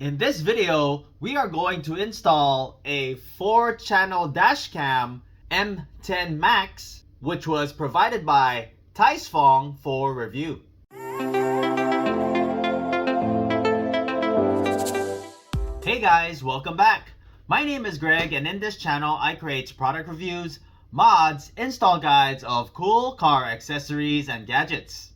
In this video, we are going to install a 4-channel Dashcam M10MAX, which was provided by Tiesfong for review. Hey guys, welcome back. My name is Greg, and in this channel I create product reviews, mods, install guides of cool car accessories and gadgets.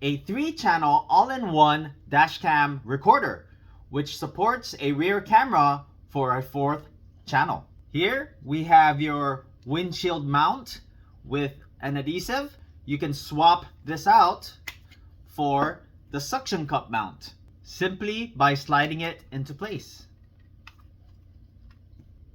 A 3-channel all-in-one dashcam recorder, which supports a rear camera for a 4th channel. Here we have your windshield mount with an adhesive. You can swap this out for the suction cup mount simply by sliding it into place.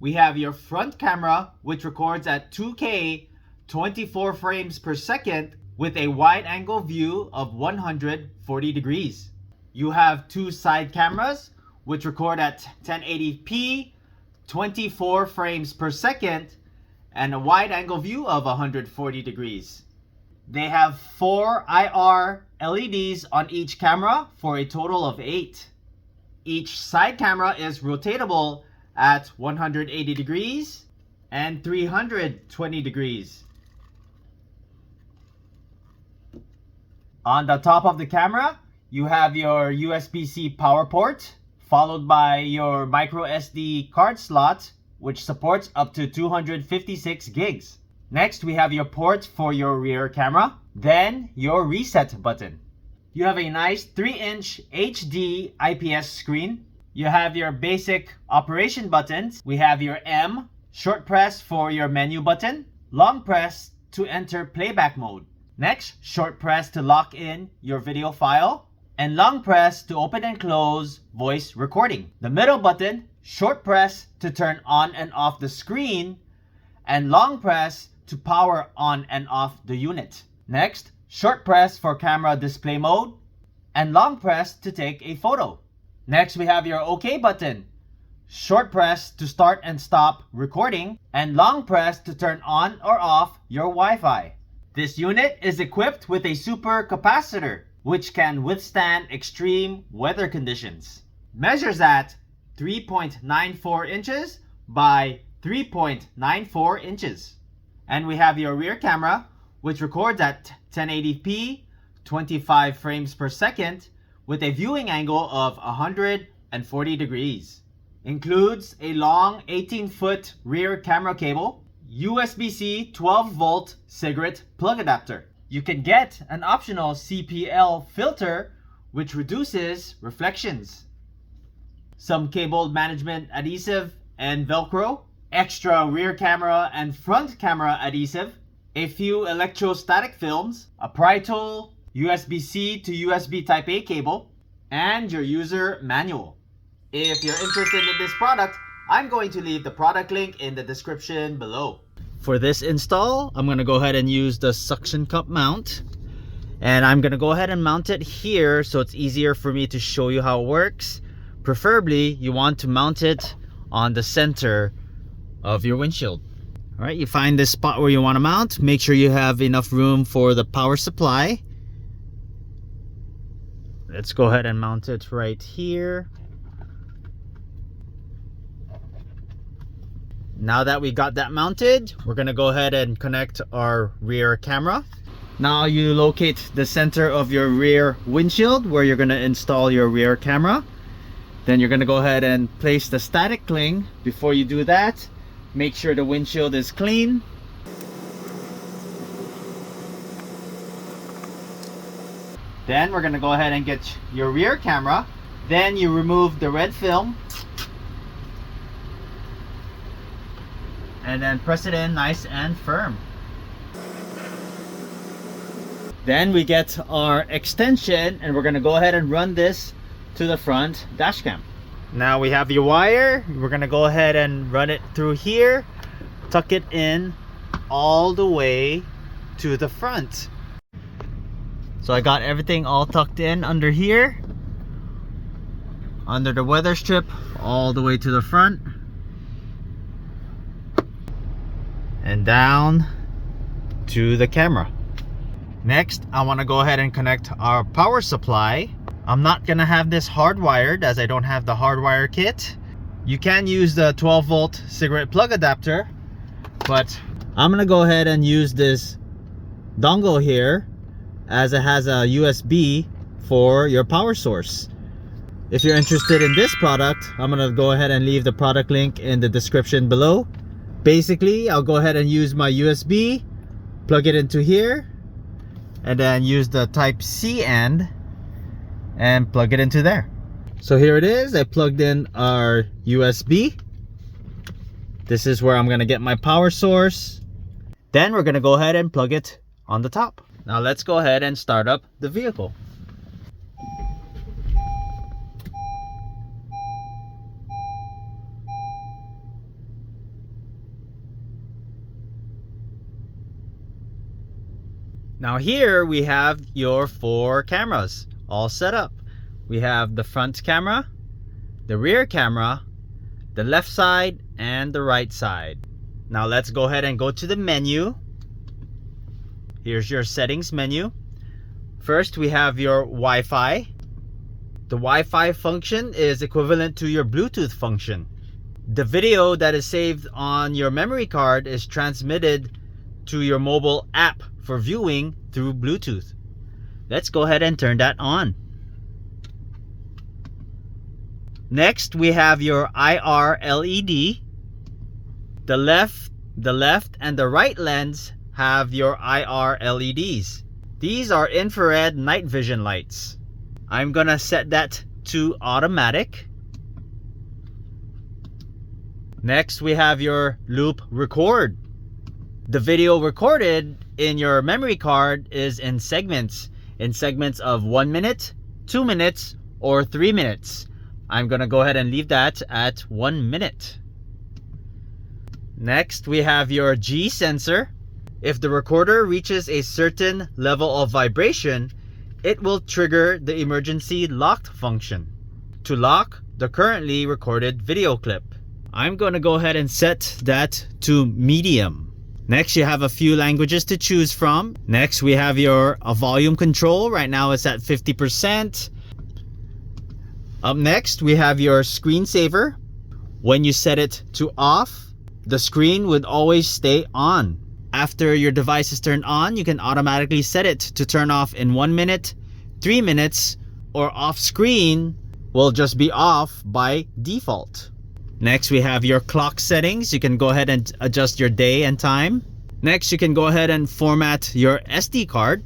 We have your front camera, which records at 2K 24 frames per second with a wide angle view of 140 degrees. You have 2 side cameras which record at 1080p 24 frames per second and a wide angle view of 140 degrees. They have 4 IR LEDs on each camera for a total of 8. Each side camera is rotatable at 180 degrees and 320 degrees. On the top of the camera, you have your USB-C power port, followed by your micro SD card slot, which supports up to 256 gigs. Next, we have your port for your rear camera, then your reset button. You have a nice 3-inch HD IPS screen. You have your basic operation buttons. We have your M, short press for your menu button, long press to enter playback mode. Next, short press to lock in your video file, and long press to open and close voice recording. The middle button, short press to turn on and off the screen, and long press to power on and off the unit. Next, short press for camera display mode, and long press to take a photo. Next, we have your OK button, short press to start and stop recording, and long press to turn on or off your Wi-Fi. This unit is equipped with a super capacitor, which can withstand extreme weather conditions. Measures at 3.94 inches by 3.94 inches. And we have your rear camera, which records at 1080p 25 frames per second with a viewing angle of 140 degrees. Includes a long 18-foot rear camera cable, USB-C 12-volt cigarette plug adapter. You can get an optional CPL filter which reduces reflections, some cable management adhesive and Velcro, extra rear camera and front camera adhesive, a few electrostatic films, a pry tool, USB-C to USB Type-A cable, and your user manual. If you're interested in this product, I'm going to leave the product link in the description below. For this install, I'm going to go ahead and use the suction cup mount. And I'm going to go ahead and mount it here so it's easier for me to show you how it works. Preferably, you want to mount it on the center of your windshield. All right, you find this spot where you want to mount. Make sure you have enough room for the power supply. Let's go ahead and mount it right here. Now that we got that mounted, we're going to go ahead and connect our rear camera. Now you locate the center of your rear windshield where you're going to install your rear camera. Then you're going to go ahead and place the static cling. Before you do that, make sure the windshield is clean. Then we're going to go ahead and get your rear camera. Then you remove the red film. And then press it in nice and firm. Then we get our extension and we're going to go ahead and run this to the front dash cam. Now we have your wire. We're going to go ahead and run it through here, tuck it in all the way to the front. So I got everything all tucked in under here, under the weather strip, all the way to the front and down to the camera. Next, I want to go ahead and connect our power supply. I'm not gonna have this hardwired as I don't have the hardwire kit. You can use the 12-volt cigarette plug adapter, but I'm gonna go ahead and use this dongle here as it has a USB for your power source. If you're interested in this product, I'm gonna go ahead and leave the product link in the description below. Basically, I'll go ahead and use my USB, plug it into here, and then use the Type-C end and plug it into there. So here it is. I plugged in our USB. This is where I'm gonna get my power source. Then we're gonna go ahead and plug it on the top. Now let's go ahead and start up the vehicle. Now here we have your 4 cameras all set up. We have the front camera, the rear camera, the left side, and the right side. Now let's go ahead and go to the menu. Here's your settings menu. First, we have your Wi-Fi. The Wi-Fi function is equivalent to your Bluetooth function. The video that is saved on your memory card is transmitted to your mobile app for viewing through Bluetooth. Let's go ahead and turn that on. Next, we have your IR LED. The left and the right lens have your IR LEDs. These are infrared night vision lights. I'm gonna set that to automatic. Next, we have your loop record. The video recorded in your memory card is in segments of 1 minute, 2 minutes, or 3 minutes. I'm gonna go ahead and leave that at 1 minute. Next, we have your G sensor. If the recorder reaches a certain level of vibration, it will trigger the emergency locked function to lock the currently recorded video clip. I'm gonna go ahead and set that to medium. Next, you have a few languages to choose from. Next, we have your volume control. Right now it's at 50%. Up next, we have your screensaver. When you set it to off, the screen would always stay on. After your device is turned on, you can automatically set it to turn off in 1 minute, 3 minutes, or off screen will just be off by default. Next, we have your clock settings. You can go ahead and adjust your day and time. Next, you can go ahead and format your SD card.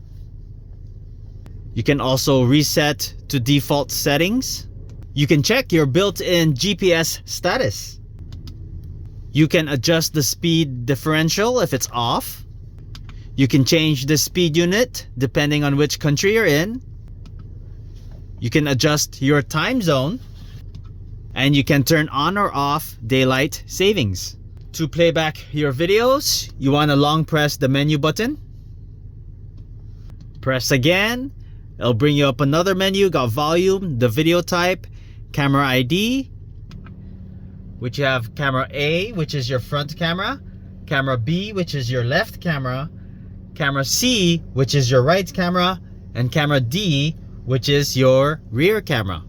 You can also reset to default settings. You can check your built-in GPS status. You can adjust the speed differential if it's off. You can change the speed unit depending on which country you're in. You can adjust your time zone. And you can turn on or off daylight savings. To play back your videos, you want to long press the menu button. Press again. It'll bring you up another menu. Got volume, the video type, camera ID, which you have camera A, which is your front camera, camera B, which is your left camera, camera C, which is your right camera, and camera D, which is your rear camera.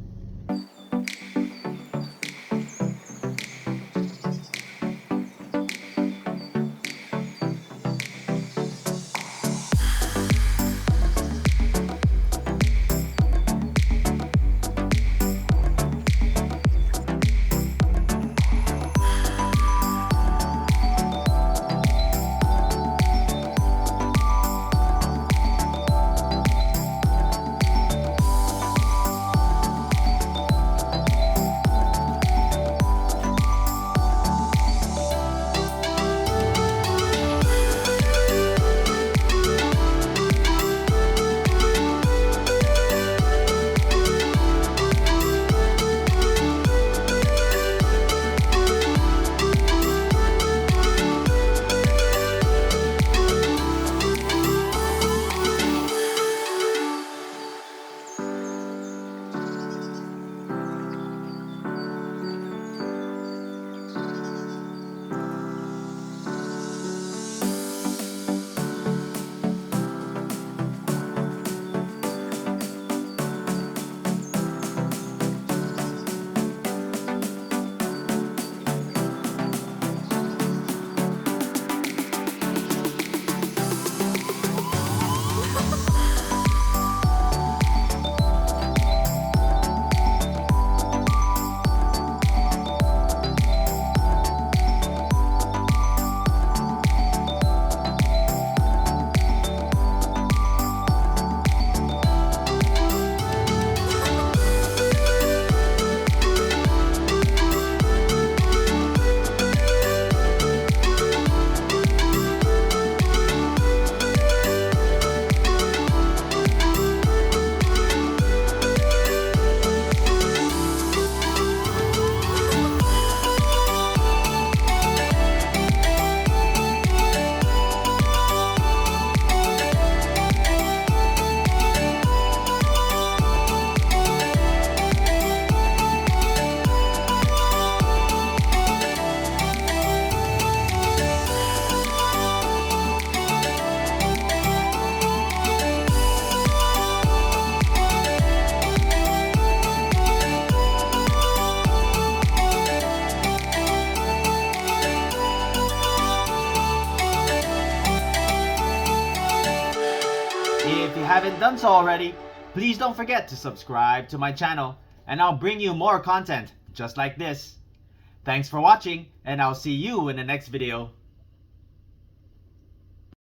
If you haven't done so already, please don't forget to subscribe to my channel and I'll bring you more content just like this. Thanks for watching and I'll see you in the next video.